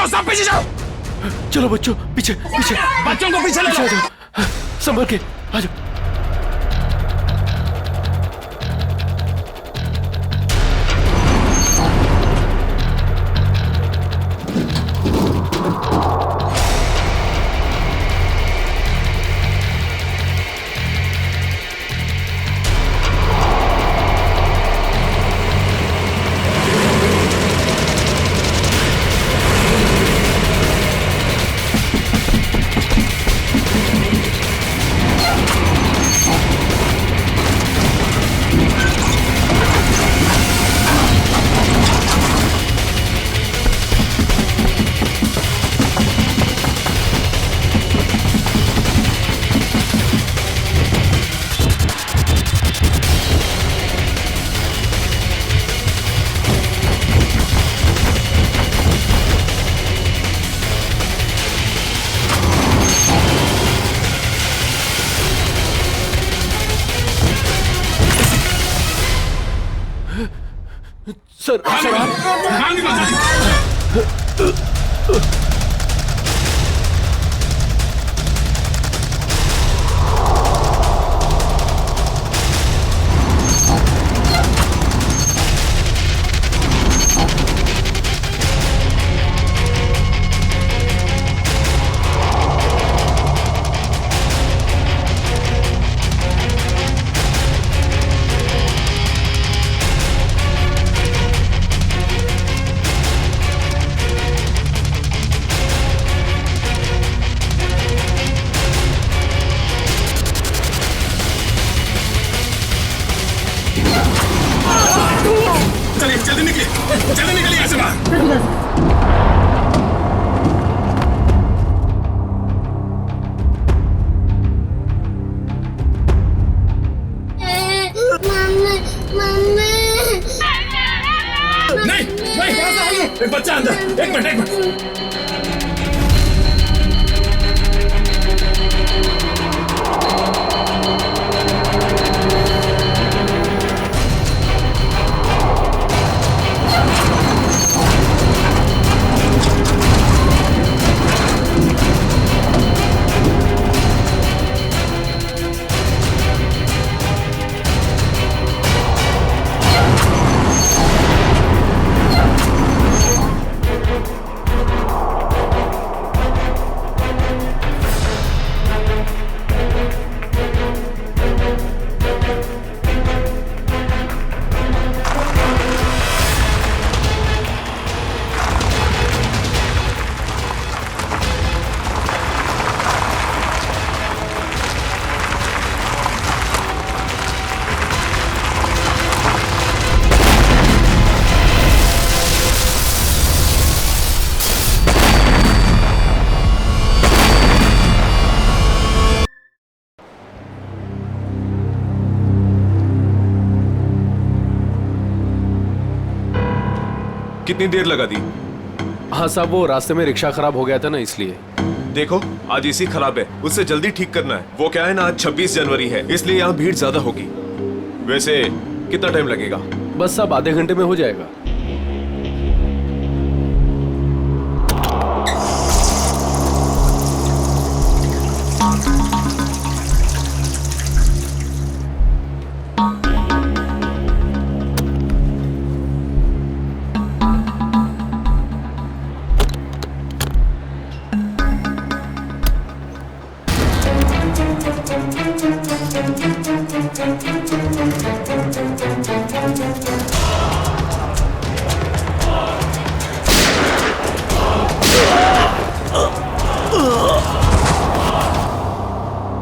जाओ, सब पीछे जाओ। चलो बच्चों, पीछे पीछे, बच्चों को पीछे ले जाओ। संभल के आ जाओ। सर जल्दी निकलिए यहाँ से बाहर। नहीं एक बच्चा अंदर, एक मिनट। कितनी देर लगा दी? हाँ साहब, वो रास्ते में रिक्शा खराब हो गया था ना, इसलिए। देखो आज एसी खराब है, उससे जल्दी ठीक करना है। वो क्या है ना, आज 26 जनवरी है, इसलिए यहाँ भीड़ ज्यादा होगी। वैसे कितना टाइम लगेगा? बस साहब आधे घंटे में हो जाएगा।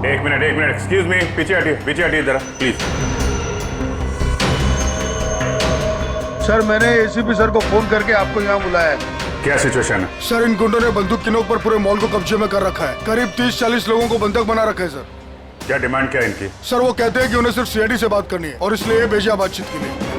एक मिनट एक्सक्यूज मी, पीछे हटिए जरा प्लीज। सर मैंने एसीपी सर को फोन करके आपको यहाँ बुलाया है। क्या सिचुएशन है? सर इन गुंडों ने बंदूक की नोक पर पूरे मॉल को कब्जे में कर रखा है। करीब 30-40 लोगों को बंधक बना रखा है सर। क्या डिमांड क्या है इनकी? सर वो कहते हैं कि उन्हें सिर्फ सीआईडी से बात करनी है और इसलिए ये भेजा बातचीत के लिए।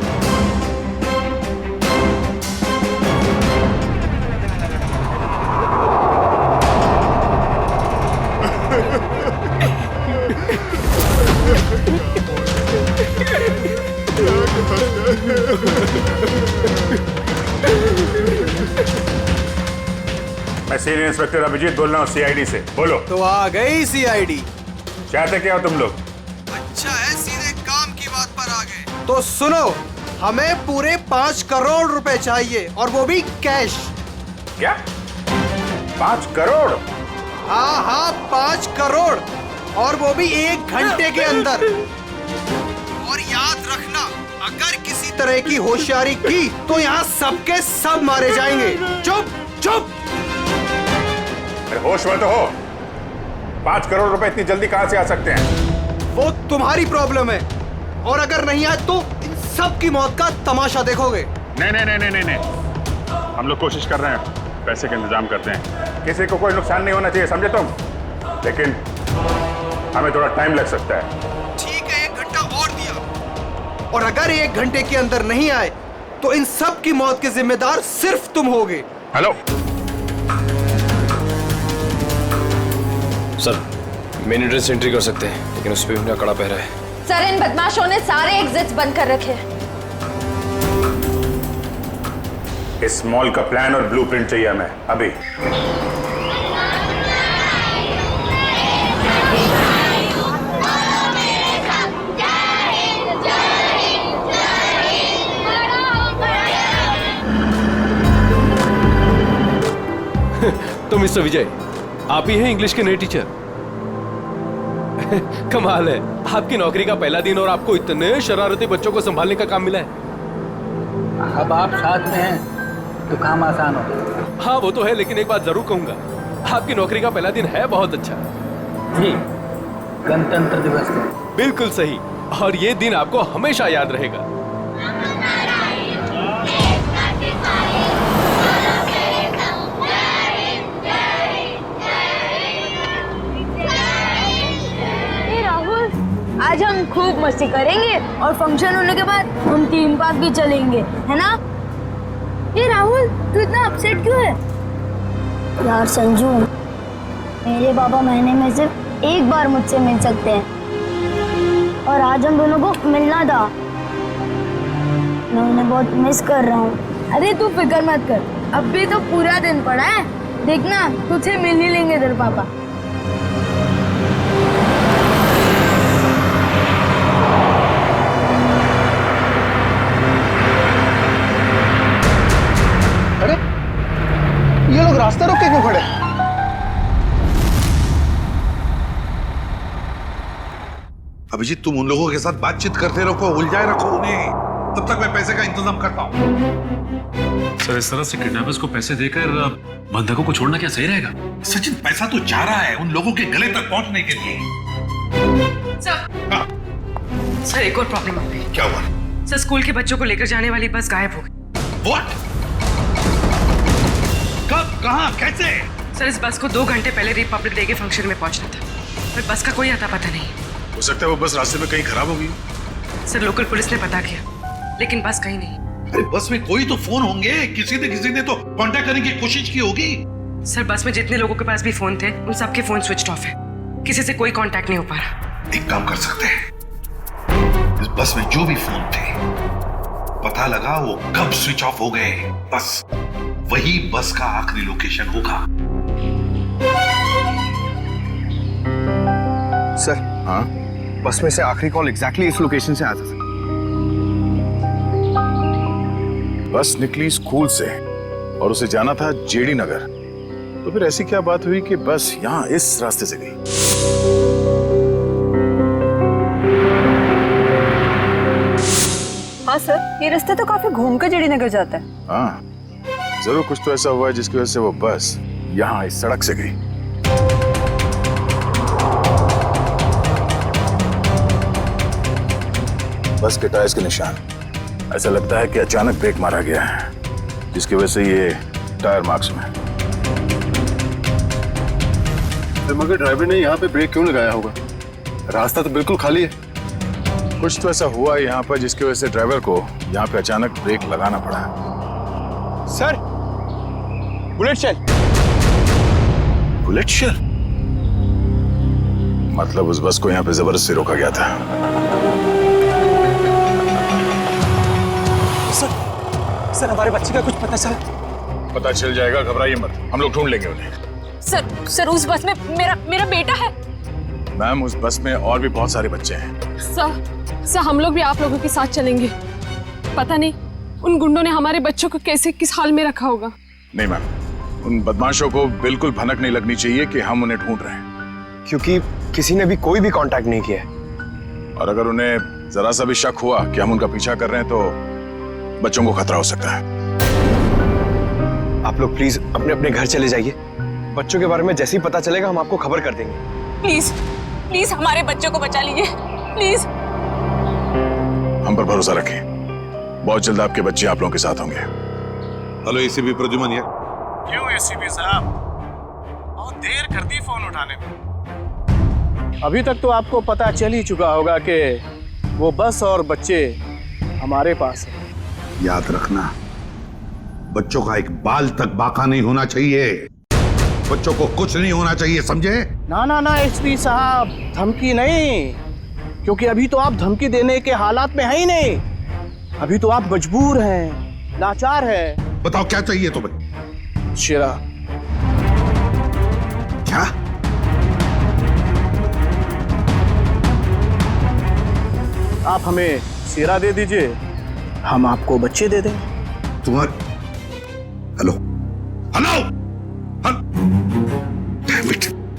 सीनियर इंस्पेक्टर अभिजीत बोल रहा हूँ सीआईडी से। बोलो, तो आ गई सीआईडी। चाहते क्या हो तुम लोग? अच्छा है, सीधे काम की बात पर आ गए। तो सुनो, हमें पूरे 5 करोड़ रुपए चाहिए और वो भी कैश। क्या? 5 करोड़? हाँ, 5 करोड़ और वो भी 1 घंटे के अंदर। और याद रखना, अगर किसी तरह की होशियारी की तो यहाँ सबके सब मारे जाएंगे। चुप चुप। अरे होश में तो हो। 5 करोड़ रुपए इतनी जल्दी कहाँ से आ सकते हैं? वो तुम्हारी प्रॉब्लम है, और अगर नहीं आए तो इन सब की मौत का तमाशा देखोगे। नहीं, हम लोग कोशिश कर रहे हैं, पैसे का इंतजाम करते हैं। किसी को कोई नुकसान नहीं होना चाहिए, समझे तुम? लेकिन हमें थोड़ा टाइम लग सकता है। ठीक है, 1 घंटा और दिया, और अगर 1 घंटे के अंदर नहीं आए तो इन सब की मौत के जिम्मेदार सिर्फ तुम होगे। Hello sir, main entrance entry कर सकते हैं, लेकिन उस पर उनका कड़ा पहरा है। सर, इन बदमाशों ने सारे एग्जिट्स बंद कर रखे हैं। इस मॉल का प्लान और ब्लूप्रिंट चाहिए हमें अभी। तो मिस्टर विजय, आप ही हैं इंग्लिश के नए टीचर? कमाल है, आपकी नौकरी का पहला दिन और आपको इतने शरारती बच्चों को संभालने का काम मिला है। अब आप साथ में हैं तो काम आसान हो। हाँ वो तो है, लेकिन एक बात जरूर कहूंगा, आपकी नौकरी का पहला दिन है बहुत अच्छा। जी, गणतंत्र दिवस है। बिल्कुल सही, और ये दिन आपको हमेशा याद रहेगा। आज हम खूब मस्ती करेंगे और फंक्शन होने के बाद हम थीम पार्क भी चलेंगे, है ना? ये राहुल, तू इतना अपसेट क्यों है? यार संजू, मेरे पापा महीने में सिर्फ 1 बार मुझसे मिल सकते हैं और आज हम दोनों को मिलना था। मैं उन्हें बहुत मिस कर रहा हूँ। अरे तू फिक्र मत कर, अब भी तो पूरा दिन पड़ा है, देखना तुझे मिल ही लेंगे तेरे पापा। ये लोग रास्ता रोक के क्यों खड़े? अभिजीत, तुम उन लोगों के साथ बातचीत करते रखो, उलझाए रखो उन्हें, तब तक मैं पैसे का इंतजाम करता हूँ। सर, इस तरह से किडनैपर्स को पैसे देकर बंधकों को छोड़ना क्या सही रहेगा? सचिन, पैसा तो जा रहा है उन लोगों के गले तक पहुंचने के लिए। सर, एक और प्रॉब्लम आ गई। क्या हुआ? सर, स्कूल के बच्चों को लेकर जाने वाली बस गायब हो गई। What? कब, कहाँ, कैसे? सर, इस बस को 2 घंटे पहले रिपब्लिक डे के फंक्शन में पहुंचना था, पर बस का कोई अता पता नहीं। हो सकता है वो बस रास्ते में कहीं खराब हो गई। सर, लोकल पुलिस ने पता किया, लेकिन बस कहीं नहीं। अरे बस में कोई तो फोन होंगे, किसी ने तो कांटेक्ट करने की कोशिश की होगी। सर, बस में जितने लोगों के पास भी फोन थे, उन सबके फोन स्विच ऑफ है, किसी से कोई कांटेक्ट नहीं हो पा रहा। एक काम कर सकते हैं, इस बस में जो भी फोन थे, पता लगा वो कब स्विच ऑफ हो गए, बस वही बस का आखिरी लोकेशन होगा। सर, हाँ, बस में से आखिरी कॉल एग्जैक्टली इस लोकेशन से आया था। बस निकली स्कूल से और उसे जाना था जेडी नगर, तो फिर ऐसी क्या बात हुई कि बस यहाँ इस रास्ते से गई? हाँ सर, ये रास्ता तो काफी घूम कर जेडी नगर जाता है। हाँ, जरूर कुछ तो ऐसा हुआ है जिसकी वजह से वो बस यहाँ इस सड़क से गई। बस के टायर्स के निशान, ऐसा लगता है कि अचानक ब्रेक मारा गया है, जिसकी वजह से ये टायर मार्क्स में। मगर ड्राइवर ने यहाँ पे ब्रेक क्यों लगाया होगा? रास्ता तो बिल्कुल खाली है। कुछ तो ऐसा हुआ है यहाँ पर जिसकी वजह से ड्राइवर को यहाँ पे अचानक ब्रेक लगाना पड़ा। Sir, bullet shell. Bullet shell? मतलब उस बस को यहाँ पे जबरदस्ती रोका गया था। सर, हमारे बच्चे का कुछ पता चला? पता चल जाएगा, घबराइए मत, हम लोग ढूंढ लेंगे उन्हें। सर उस बस में मेरा बेटा है। मैम, उस बस में और भी बहुत सारे बच्चे हैं। सर हम लोग भी आप लोगों के साथ चलेंगे। पता नहीं उन गुंडों ने हमारे बच्चों को कैसे किस हाल में रखा होगा। नहीं मैम, उन बदमाशों को बिल्कुल भनक नहीं लगनी चाहिए कि हम उन्हें ढूंढ रहे हैं, क्योंकि किसी ने भी कोई भी कांटेक्ट नहीं किया। और अगर उन्हें जरा सा भी शक हुआ कि हम उनका पीछा कर रहे हैं तो बच्चों को खतरा हो सकता है। आप लोग प्लीज अपने अपने घर चले जाइए। बच्चों के बारे में जैसे ही पता चलेगा हम आपको खबर कर देंगे। प्लीज हमारे बच्चों को बचा लीजिए प्लीज। हम पर भरोसा रखें, बहुत जल्द आपके बच्चे आप लोगों के साथ होंगे। हेलो एसीपी प्रद्युमन यार। क्यों एसीपी साहब, बहुत देर कर दी फोन उठाने में। अभी तक तो आपको पता चल ही चुका होगा कि वो बस और बच्चे हमारे पास हैं। याद रखना, बच्चों का एक बाल तक बाका नहीं होना चाहिए, बच्चों को कुछ नहीं होना चाहिए, समझे? ना एसपी साहब, धमकी नहीं, क्योंकि अभी तो आप धमकी देने के हालात में है ही नहीं। अभी तो आप मजबूर हैं, लाचार हैं। बताओ क्या चाहिए तुम्हें? शेरा। क्या? आप हमें शेरा दे दीजिए, हम आपको बच्चे दे दें। तुम्हारे हेलो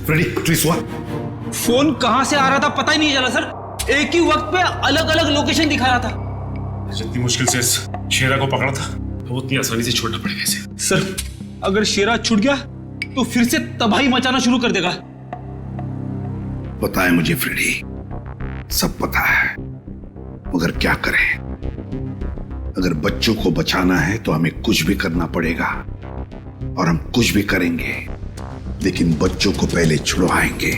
फ्रेडी, प्लीज हुआ। फोन कहां से आ रहा था पता ही नहीं चला सर। एक ही वक्त पे अलग अलग लोकेशन दिखा रहा था। जितनी मुश्किल से इस शेरा को पकड़ा था वो उतनी आसानी से छोड़ना पड़ेगा इसे। सर अगर शेरा छूट गया तो फिर से तबाही मचाना शुरू कर देगा। पता है मुझे फ्रेडी, सब पता है, मगर क्या करें? अगर बच्चों को बचाना है तो हमें कुछ भी करना पड़ेगा, और हम कुछ भी करेंगे, लेकिन बच्चों को पहले छुड़वाएंगे।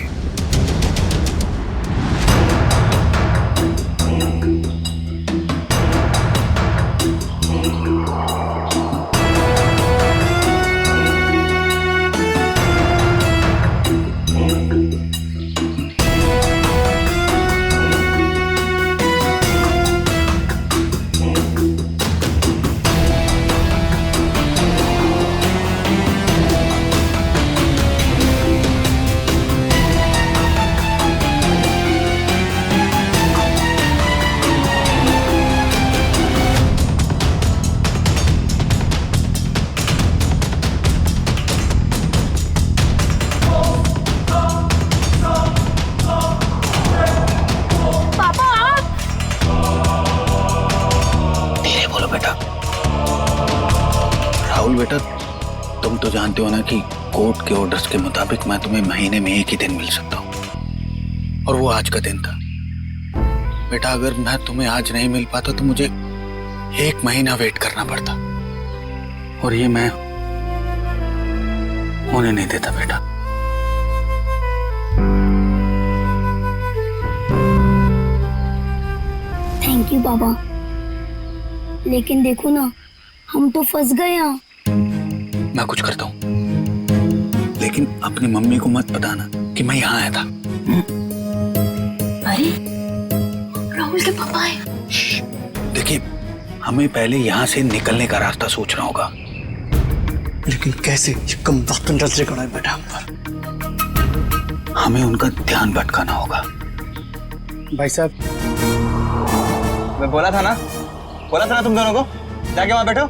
बेटा, तुम तो जानते हो ना कि कोर्ट के ऑर्डर्स के मुताबिक मैं तुम्हें महीने में एक ही दिन मिल सकता हूँ, और वो आज का दिन था। बेटा अगर मैं तुम्हें आज नहीं मिल पाता तो मुझे 1 महीना वेट करना पड़ता, और ये मैं होने नहीं देता बेटा। थैंक यू बाबा, लेकिन देखो ना, हम तो फंस गए यहाँ। मैं कुछ करता हूँ, लेकिन अपनी मम्मी को मत बताना कि मैं यहाँ आया था। अरे राहुल के पापा है। देखिए, हमें पहले यहाँ से निकलने का रास्ता सोचना होगा। लेकिन कैसे? ये कम वक्त नजर गड़ा है बेटा हम पर। हमें उनका ध्यान भटकाना होगा। भाई साहब, मैं बोला था ना तुम दोनों को, जाके वहां बैठो।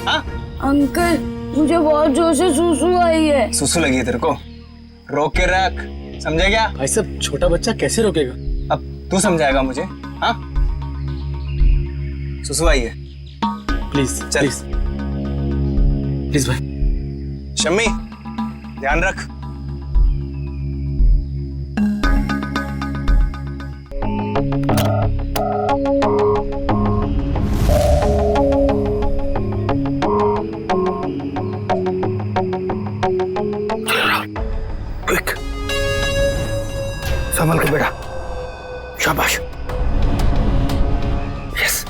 हाँ अंकल, मुझे बहुत जोर से सुसु आई है। सुसु लगी है तेरे को? रोक के रख, समझे क्या? भाई साहब, छोटा बच्चा कैसे रोकेगा? अब तू समझाएगा मुझे। हाँ, सुसु आई है। प्लीज चल प्लीज भाई। शम्मी, ध्यान रख। क्विक, संभल के बेटा। शाबाश। यस।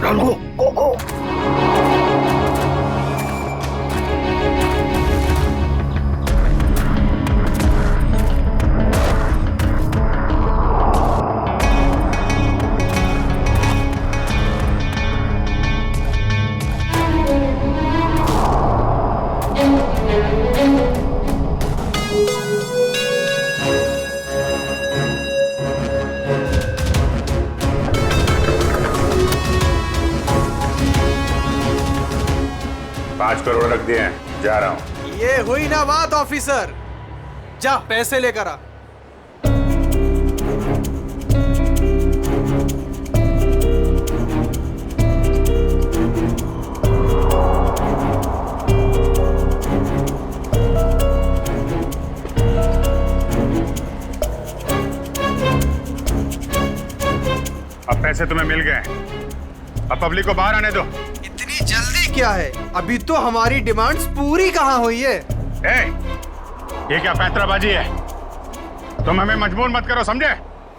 राहुल गो गो। 5 करोड़ रख दिए हैं, जा रहा हूँ। ये हुई ना बात ऑफिसर, जा पैसे लेकर आ। अब पैसे तुम्हें मिल गए, अब पब्लिक को बाहर आने दो। इतनी जल्दी क्या है, अभी तो हमारी डिमांड्स पूरी कहाँ हुई है। ये क्या पैंतराबाजी है? तुम हमें मजबूर मत करो, समझे?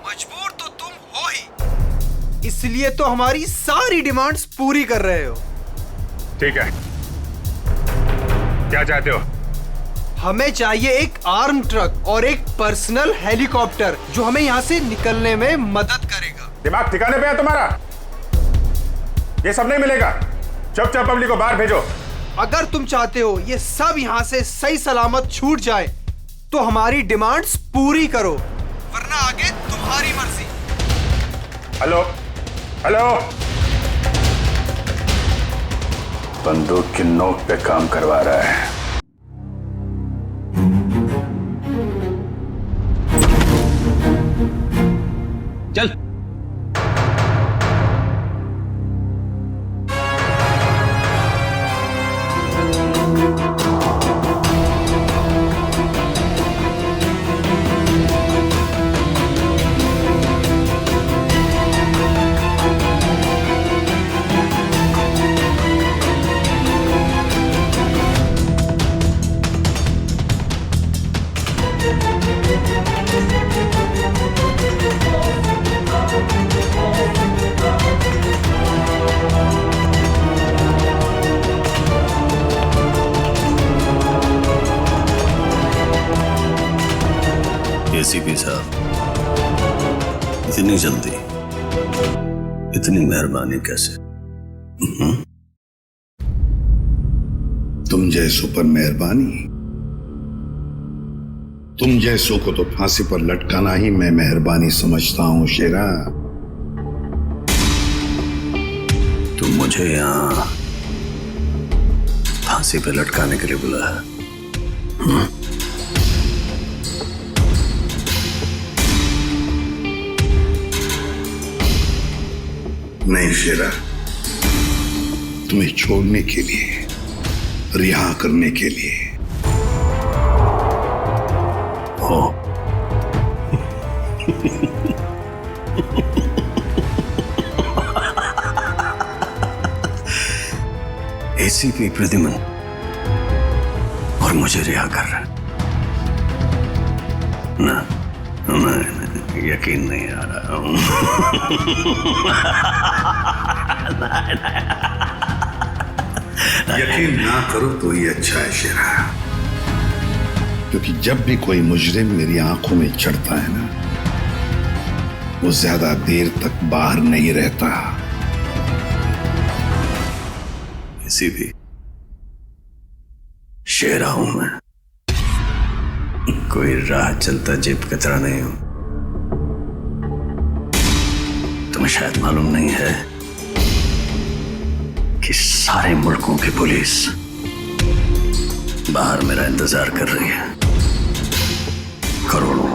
मजबूर तो तुम हो ही, इसलिए तो हमारी सारी डिमांड्स पूरी कर रहे हो। ठीक है, क्या चाहते हो? हमें चाहिए एक आर्म ट्रक और एक पर्सनल हेलीकॉप्टर जो हमें यहाँ से निकलने में मदद करेगा। दिमाग ठिकाने पे है तुम्हारा? ये सब नहीं मिलेगा, चुपचाप पब्लिक को बाहर भेजो। अगर तुम चाहते हो ये सब यहाँ से सही सलामत छूट जाए तो हमारी डिमांड्स पूरी करो, वरना आगे तुम्हारी मर्जी। हेलो हेलो, बंदूक की नोक पे काम करवा रहा है। चल। एसीपी साहब, इतनी जल्दी, इतनी मेहरबानी कैसे? तुम जैसों पर मेहरबानी? तुम जैसों को तो फांसी पर लटकाना ही मैं मेहरबानी समझता हूं शेरा। तुम मुझे यहां फांसी पे लटकाने के लिए बुलाया? नहीं शेरा, तुम्हें छोड़ने के लिए, रिहा करने के लिए। हो एसीपी प्रद्युमन और मुझे रिहा कर रहा है ना? यकीन नहीं आ रहा हूं। यकीन ना करो तो ही अच्छा है शेरा, क्योंकि जब भी कोई मुजरिम मेरी आंखों में चढ़ता है ना, वो ज्यादा देर तक बाहर नहीं रहता। इसी भी शेरा हूं मैं, कोई राह चलता जेब कतरा नहीं हूं। तुम्हें शायद मालूम नहीं है कि सारे मुल्कों की पुलिस बाहर मेरा इंतजार कर रही है। करोड़ों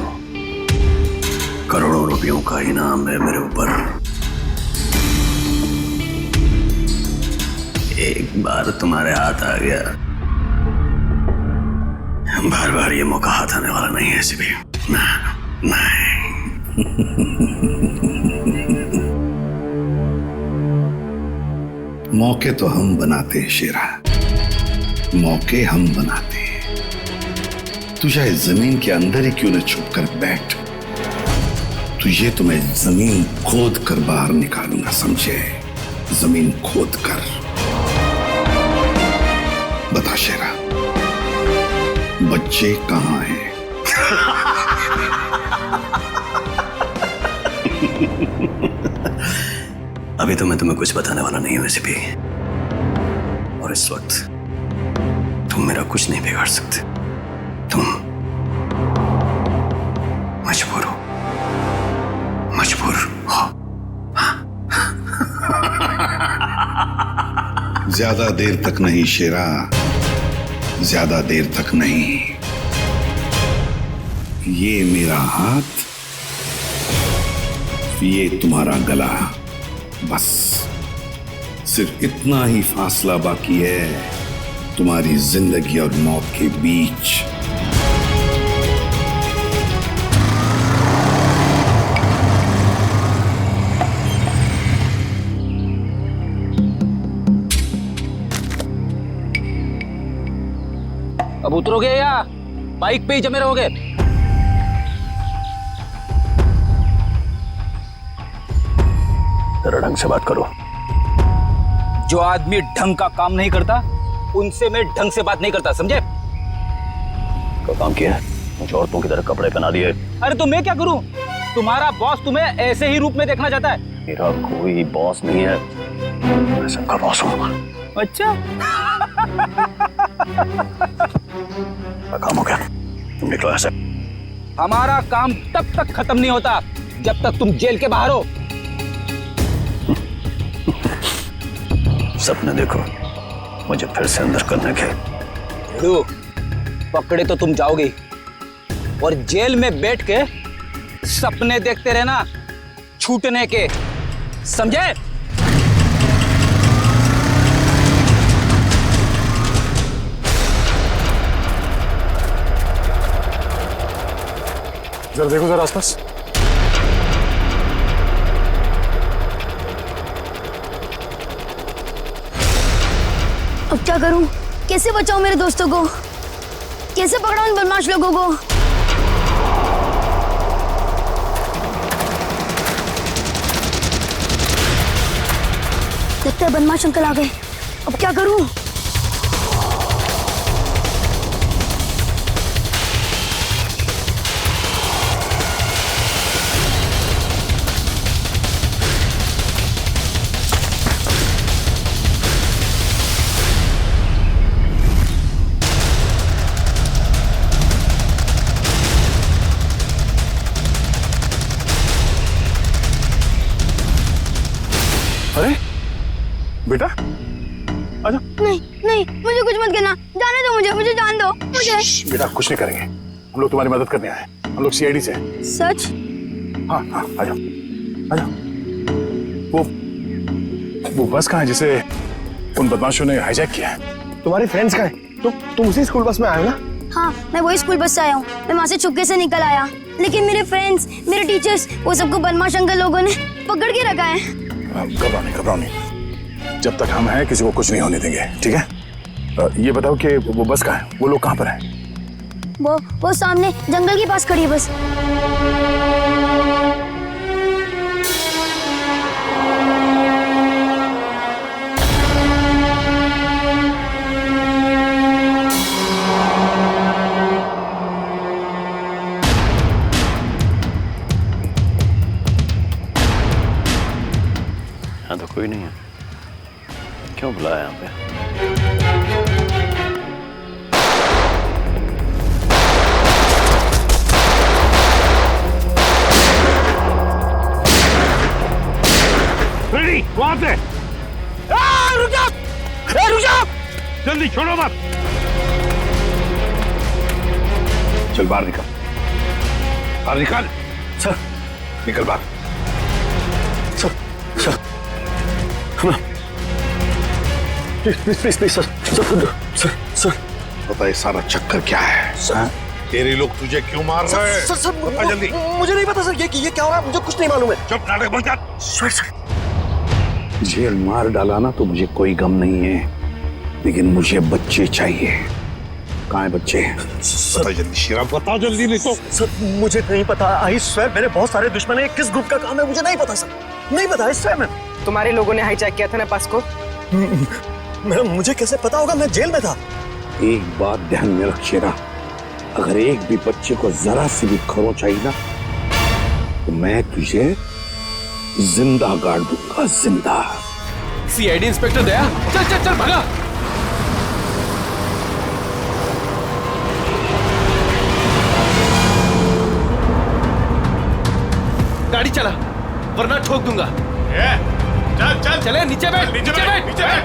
करोड़ों रुपयों का इनाम है मेरे ऊपर। एक बार तुम्हारे हाथ आ गया, बार बार ये मौका हाथ आने वाला नहीं है ऐसे भी। नहीं। मौके तो हम बनाते हैं शेरा, मौके हम बनाते हैं। तू चाहे जमीन के अंदर ही क्यों न छुप कर बैठ, तुझे तो मैं जमीन खोद कर बाहर निकालूंगा, समझे? जमीन खोद कर। बता शेरा, बच्चे कहां हैं? अभी तो मैं तुम्हें कुछ बताने वाला नहीं हूं वैसे भी, और इस वक्त तुम मेरा कुछ नहीं बिगाड़ सकते। तुम मजबूर हो, मजबूर हो। ज्यादा देर तक नहीं शेरा, ज्यादा देर तक नहीं। ये मेरा हाथ, ये तुम्हारा गला, बस सिर्फ इतना ही फासला बाकी है तुम्हारी जिंदगी और मौत के बीच। अब उतरोगे या बाइक पे ही जमे रहोगे? जरा ढंग से बात करो। जो आदमी ढंग का काम नहीं करता उनसे मैं ढंग से बात नहीं करता, समझे? क्या काम किया है? मुझे औरतों की तरह कपड़े पहना दिए। अरे तो मैं क्या करूं? तुम्हारा बॉस तुम्हें ऐसे ही रूप में देखना चाहता है। मेरा कोई बॉस नहीं है, मैं सबका बॉस हूं। अच्छा काम हो गया, तुम निकलो ऐसे। हमारा काम तब तक खत्म नहीं होता जब तक तुम जेल के बाहर हो। सपने देखो मुझे फिर से अंदर करने के। पकड़े तो तुम जाओगे और जेल में बैठ के सपने देखते रहना छूटने के, समझे? जरा देखो जरा आसपास। अब क्या करूं? कैसे बचाऊं मेरे दोस्तों को? कैसे पकड़ाऊं इन बदमाश लोगों को? लगता है बदमाश अंकल आ गए। अब क्या करूं? अरे बेटा आजा। नहीं नहीं, मुझे कुछ मत करना, जाने दो मुझे, मुझे जान दो मुझे। बेटा कुछ नहीं करेंगे, हम लोग तुम्हारी मदद करने आए। हम लोग सीआईडी से। सच? हाँ हाँ आजा आजा। वो बस कहाँ है जिसे उन बदमाशों ने हाईजैक किया है? तुम्हारी फ्रेंड्स कहाँ हैं? तुम उसी स्कूल बस में आए हो ना? हाँ, मैं वही स्कूल बस से आया हूँ। मैं वहाँ से छुपके से निकल आया, लेकिन मेरे फ्रेंड्स, मेरे टीचर्स, वो सबको बदमाश अंकल लोगों ने पकड़ के रखा है। घबराओ नहीं, जब तक हम हैं किसी को कुछ नहीं होने देंगे, ठीक है? ये बताओ कि वो बस कहाँ है? वो लोग कहाँ पर हैं? वो सामने जंगल के पास खड़ी है बस। यहाँ तो कोई नहीं है, क्यों बुलाया यहाँ पे? रेडी, वहां पे। रुक जाओ, रुक जाओ, जल्दी छोड़ो मत। चल बाहर निकल, बाहर निकल। सर निकल बाहर। सर प्लीज सर सर पता है सारा चक्कर क्या है? सर तेरे लोग तुझे क्यों मार रहे हैं? सर बता जल्दी। मुझे नहीं पता सर, ये क्या हो रहा है, मुझे कुछ नहीं मालूम है। चुप, नाटक बंद कर। सर जेल मार डाला ना तो मुझे कोई गम नहीं है, लेकिन मुझे बच्चे चाहिए। कहाँ है बच्चे? बता जल्दी शेरा, बता जल्दी, नहीं तो। सर मुझे नहीं पता, आई स्वेयर मेरे बहुत सारे दुश्मन हैं, किस ग्रुप का काम है मुझे नहीं पता सर, नहीं पता। इस टाइम तुम्हारे लोगों ने हाईजैक किया था ना बस को? मुझे कैसे पता होगा, मैं जेल में था। एक बात ध्यान में रख शेरा, अगर एक भी बच्चे को जरा सी भी खरोंच आई ना तो मैं तुझे जिंदा गाड़ दूंगा, जिंदा। सीआईडी इंस्पेक्टर दया, चल चल चल भागा। गाड़ी चला वरना ठोक दूंगा। चल चल चले, नीचे बैठ, नीचे बैठ, नीचे बैठ।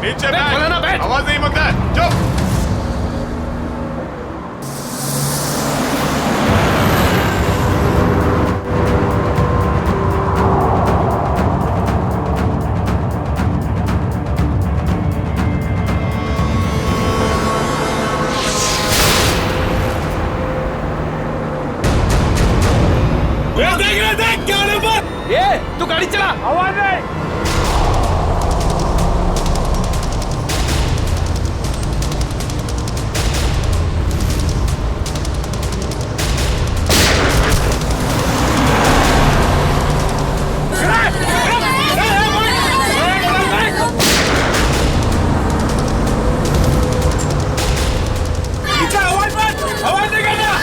नीचे बैठ, बोला ना, बैठ। आवाज नहीं मंगता है, चुप। देख क्या होने पर? ये तू गाड़ी चला, आवाज नहीं। आवाज नहीं करना।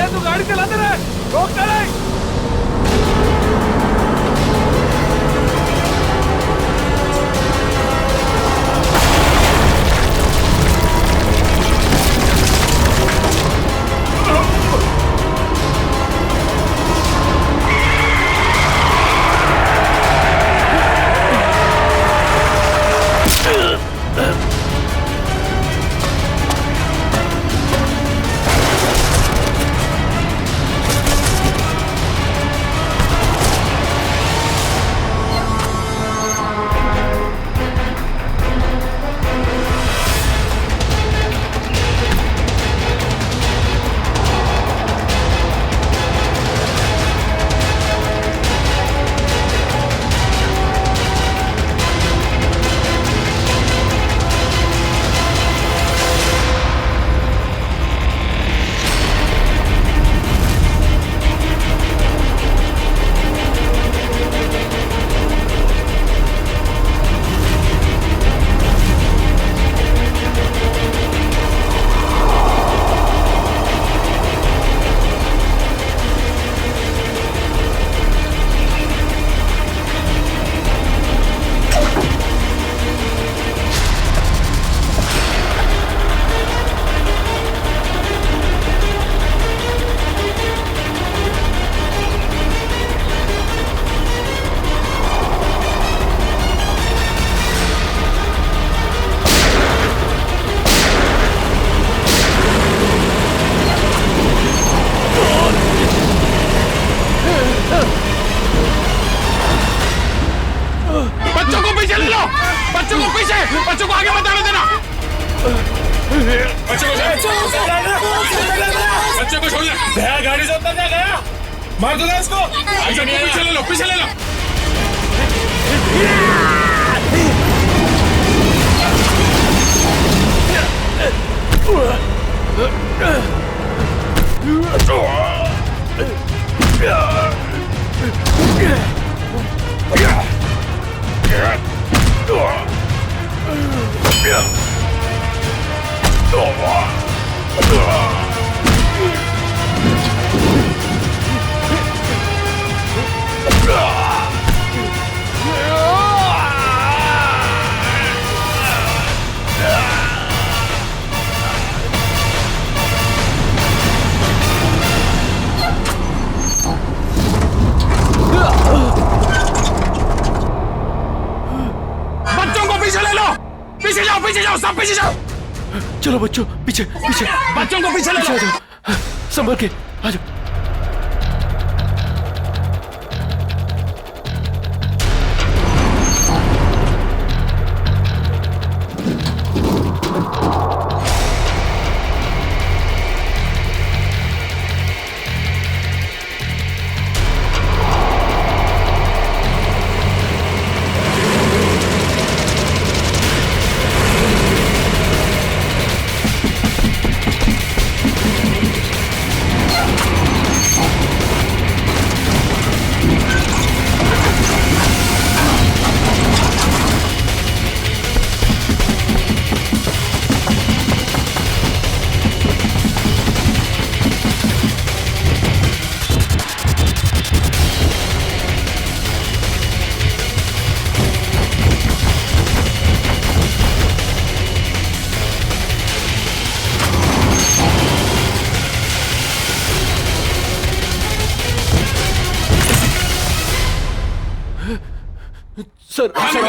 तू गाड़ी चलाते रहे, रोक कर रहे। बच्चों को पीछे, बच्चों को आगे मत आने देना। बच्चों को छोड़ दे। गाड़ी से उतर जा गया, मार दो ना इसको। पीछे ले लो, पीछे ले लो। पीछे जाओ, सब पीछे जाओ। चलो बच्चों, पीछे पीछे। बच्चों को पीछे ले जाओ। संभल के आ जाओ। सर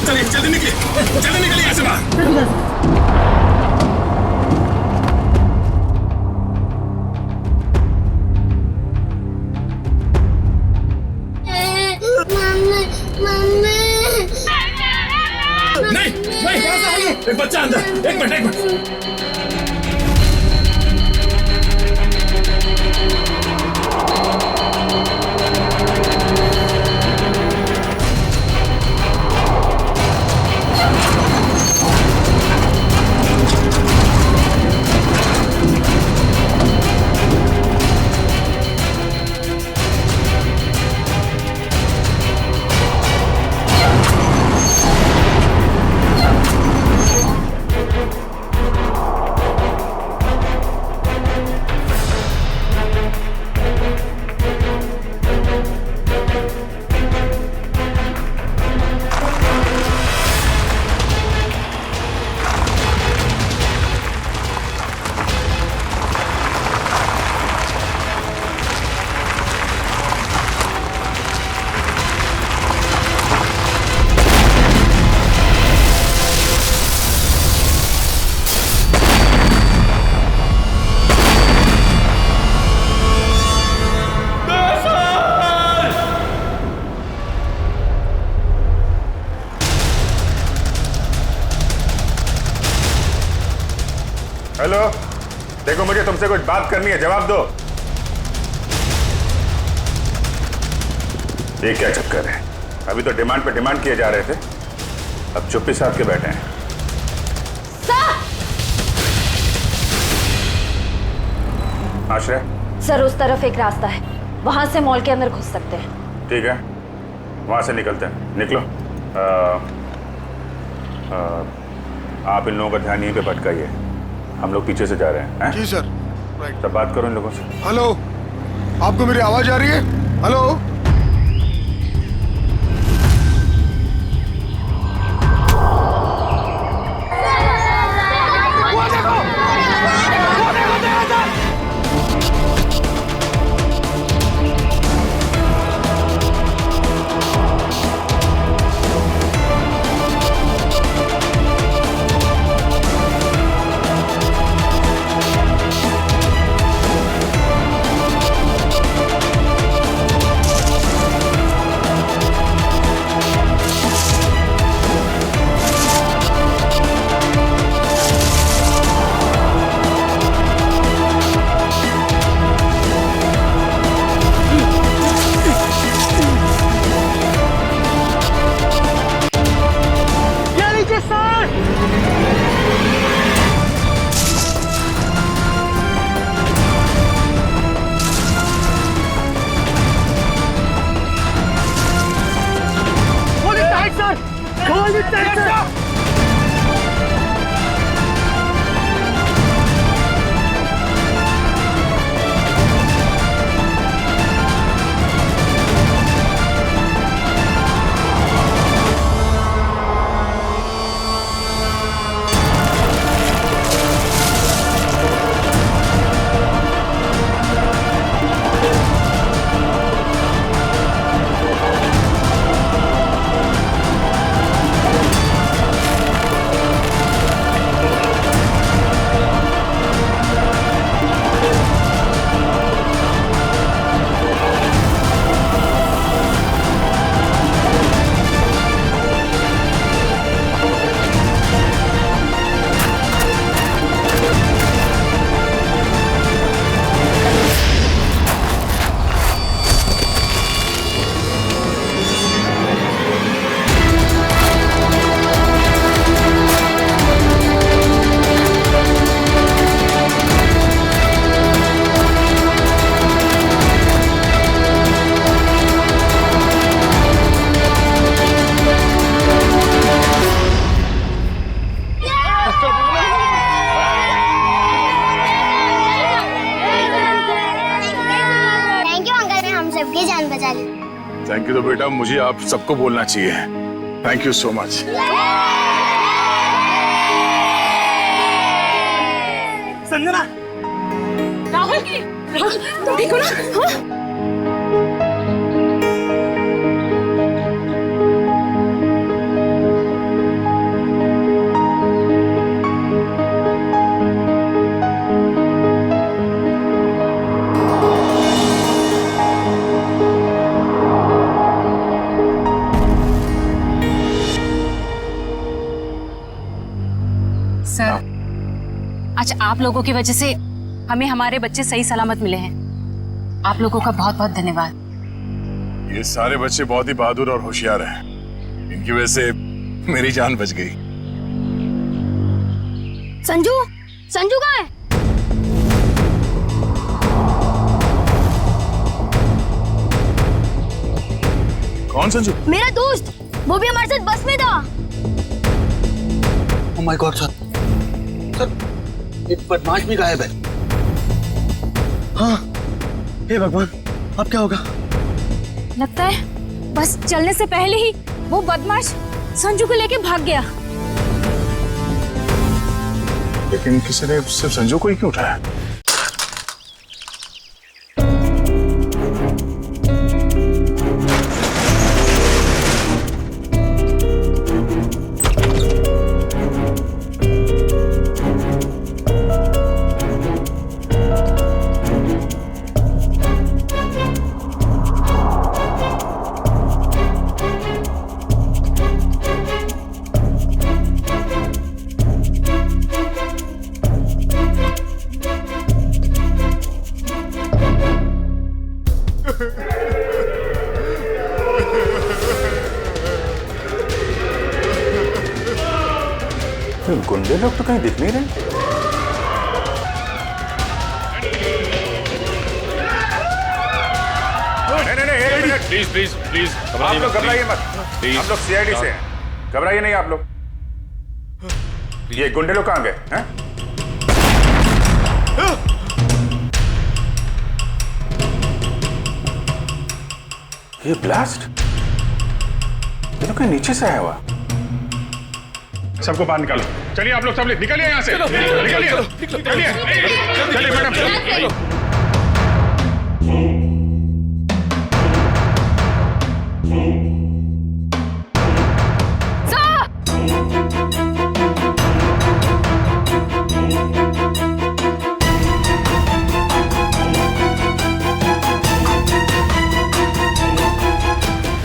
चलिए जल्दी निकलिए यहाँ से बाहर। नहीं एक बच्चा अंदर, एक मिनट हेलो, देखो मुझे तुमसे कुछ बात करनी है, जवाब दो। ये क्या चक्कर है? अभी तो डिमांड पे डिमांड किए जा रहे थे, अब चुप्पी साध के बैठे हैं। आश्रय सर, उस तरफ एक रास्ता है, वहां से मॉल के अंदर घुस सकते हैं। ठीक है, वहां से निकलते हैं। निकलो। आप इन लोगों का ध्यान यहीं पे भटकाइए, हम लोग पीछे से जा रहे हैं। जी सर। तब बात करो इन लोगों से। हेलो, आपको मेरी आवाज आ रही है? हेलो। थैंक यू तो बेटा मुझे आप सबको बोलना चाहिए। Thank you so much. Sanjana, Rahul तुम ठीक हो ना? हाँ? सर, आज आप लोगों की वजह से हमें हमारे बच्चे सही सलामत मिले हैं। आप लोगों का बहुत बहुत धन्यवाद। ये सारे बच्चे बहुत ही बहादुर और होशियार हैं। इनकी वजह से मेरी जान बच गई। संजू, संजू कहाँ है? कौन संजू? मेरा दोस्त, वो भी हमारे साथ बस में था। ओह माय गॉड सर, एक बदमाश भी गायब है। हाँ, हे भगवान, अब क्या होगा? लगता है बस चलने से पहले ही वो बदमाश संजू को लेके भाग गया। लेकिन किसी ने सिर्फ संजू को ही क्यों उठाया? गुंडे लोग तो कहीं दिख नहीं रहे। नहीं, प्लीज प्लीज प्लीज आप लोग घबराइए मत। हम लोग सीआईडी से हैं, घबराइए नहीं आप लोग। ये गुंडे लोग कहाँ गए हैं? ये ब्लास्ट ये तो कहीं नीचे से आया हुआ। सबको बाहर निकालो। चलिए आप लोग सब निकलिए यहाँ से। निकलिए चलिए मैडम।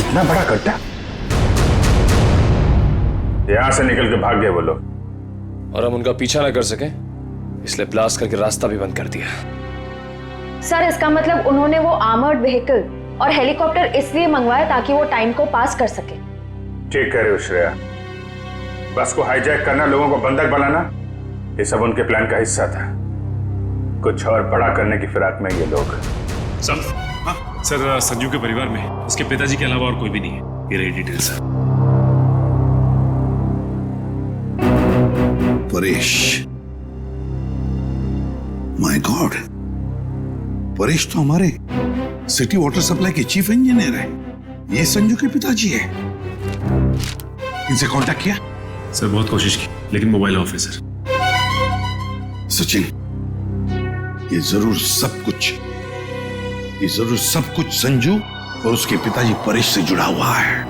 इतना बड़ा गड्ढा, यहां से निकल के भाग गए वो लोग। और हम उनका पीछा ना कर सके इसलिए ब्लास्ट करके रास्ता भी बंद कर दिया। सर, इसका मतलब उन्होंने वो आर्मर्ड व्हीकल और हेलीकॉप्टर इसलिए मंगवाया ताकि वो टाइम को पास कर सके। ठीक कह रहे हो श्रेया। बस को हाईजैक करना, लोगों को बंधक बनाना, ये सब उनके प्लान का हिस्सा था। कुछ और बड़ा करने की फिराक में ये लोग। सर, संजू के परिवार में उसके पिताजी के अलावा और कोई भी नहीं है। ये रही details. Paresh, my God, Paresh तो हमारे सिटी वाटर सप्लाई के चीफ इंजीनियर है। ये संजू के पिताजी है। इनसे कांटेक्ट किया? सर बहुत कोशिश की लेकिन मोबाइल ऑफ है सर। सचिन, ये जरूर सब कुछ संजू और उसके पिताजी परेश से जुड़ा हुआ है।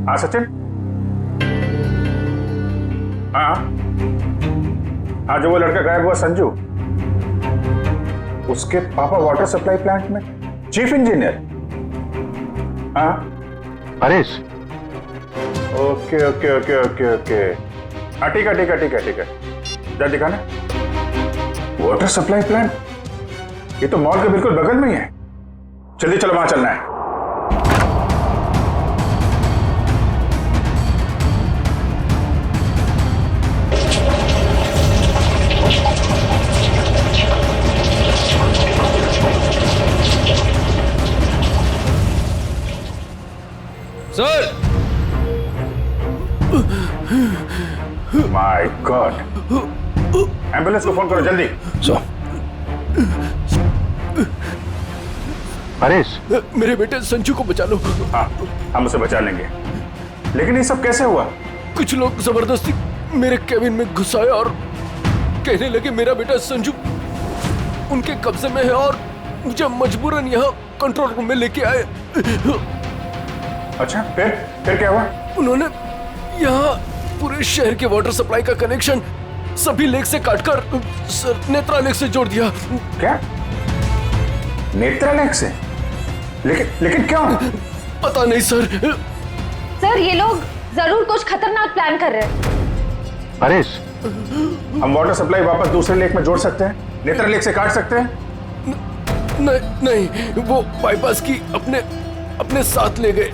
हाँ सचिन। हाँ, जो वो लड़का गायब हुआ संजू, उसके पापा वाटर सप्लाई प्लांट में चीफ इंजीनियर। हाँ Paresh. Okay okay okay okay okay. हाँ ठीक है। जा दिखाना। वाटर सप्लाई प्लांट ये तो मॉल के बिल्कुल बगल में ही है। जल्दी चलो, वहां चलना है। सर! माय गॉड, एम्बुलेंस को फोन करो जल्दी। परेश, मेरे बेटे संजू को बचा लो। हाँ, हम उसे बचा लेंगे। लेकिन ये सब कैसे हुआ? कुछ लोग जबरदस्ती मेरे केबिन में घुसाए और कहने लगे मेरा बेटा संजू उनके कब्जे में है और मुझे मजबूरन यहाँ कंट्रोल रूम में लेके आए। अच्छा, फिर क्या हुआ? उन्होंने यहाँ पूरे शहर के वाटर सप्लाई का कनेक्शन सभी लेक से काटकर नेत्रा लेक से जोड़ दिया। क्या? नेत्रा लेक से? लेकिन क्यों? पता नहीं सर। सर, ये लोग जरूर कुछ खतरनाक प्लान कर रहे हैं। परेश, हम वाटर सप्लाई वापस दूसरे लेक में जोड़ सकते हैं? नेत्रा लेक से काट सकते हैं? नहीं, वो बाईपास की अपने साथ ले गए।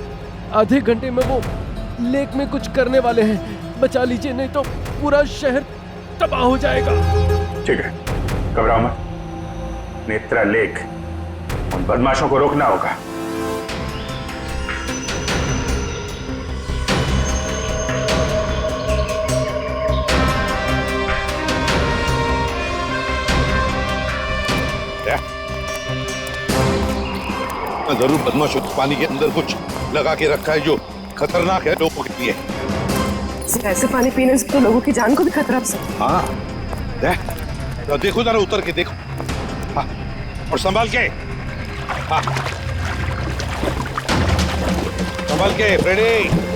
आधे घंटे में वो लेक में कुछ करने वाले हैं। बचा लीजिए, नहीं तो पूरा शहर तबाह हो जाएगा। ठीक है, घबराओ मत। नेत्रा लेक उन बदमाशों को रोकना होगा। जरूर बदमाशों पानी के अंदर कुछ लगा के रखा है जो खतरनाक है लोगों के लिए। ऐसे पानी पीने से तो लोगों की जान को भी खतरा है। हाँ, देखो जरा उतर के देखो। हाँ, और संभाल के। हाँ, संभाल के फ्रेडी।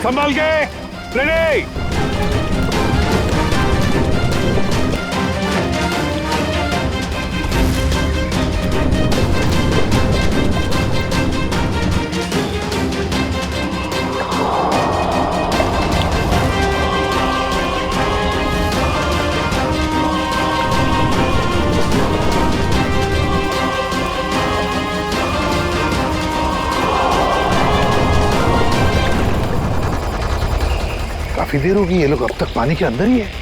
संभाल के रेडी। काफी देर होगी, ये लोग अब तक पानी के अंदर ही है।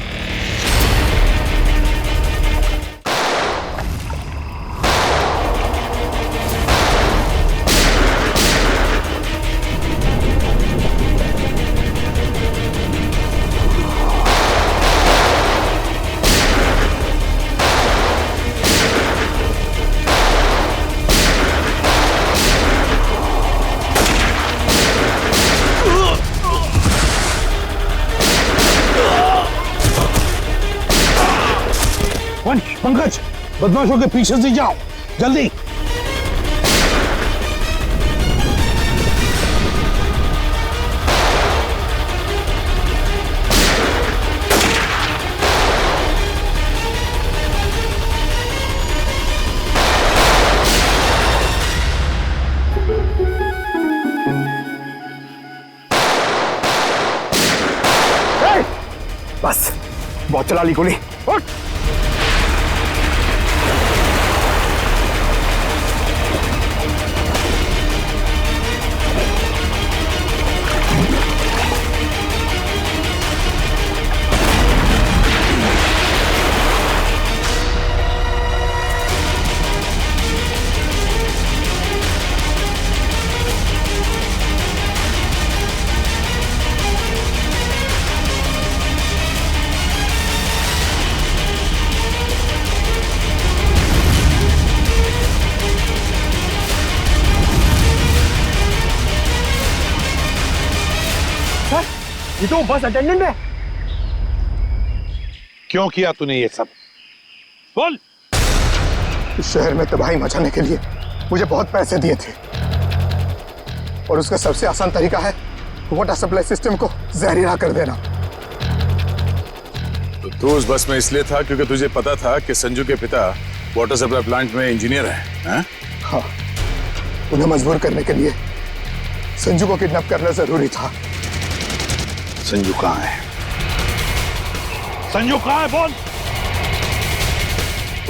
पंकज, बदमाशों के पीछे से जाओ जल्दी। बस, बहुत चला ली गोली। उठ। ये तो बस अटेंडेंट है। क्यों किया तूने ये सब? बोल। इस शहर में तबाही मचाने के लिए मुझे बहुत पैसे दिए थे और उसका सबसे आसान तरीका है वाटर सप्लाई सिस्टम को जहरीला कर देना। तो तू उस बस में इसलिए था क्योंकि तुझे पता था कि संजू के पिता वाटर सप्लाई प्लांट में इंजीनियर हैं? हाँ, उन्हें मजबूर करने के लिए संजू को किडनैप करना जरूरी था। संजू कहाँ है? संजू कहाँ है? बोल।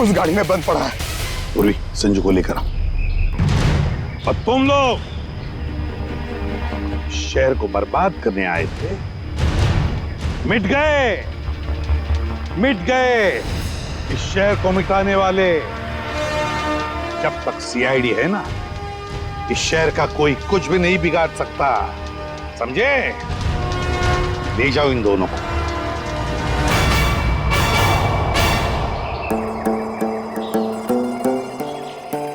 उस गाड़ी में बंद पड़ा है। पूर्वी, संजू को लेकर आओ। और तुम लोग शहर को बर्बाद करने आए थे, मिट गए। मिट गए इस शहर को मिटाने वाले। जब तक सीआईडी है ना, इस शहर का कोई कुछ भी नहीं बिगाड़ सकता, समझे? ले जाओ इन दोनों को।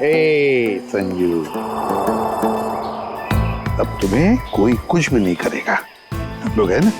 ए संजू, अब तुम्हें कोई कुछ भी नहीं करेगा। हम लोग है ना?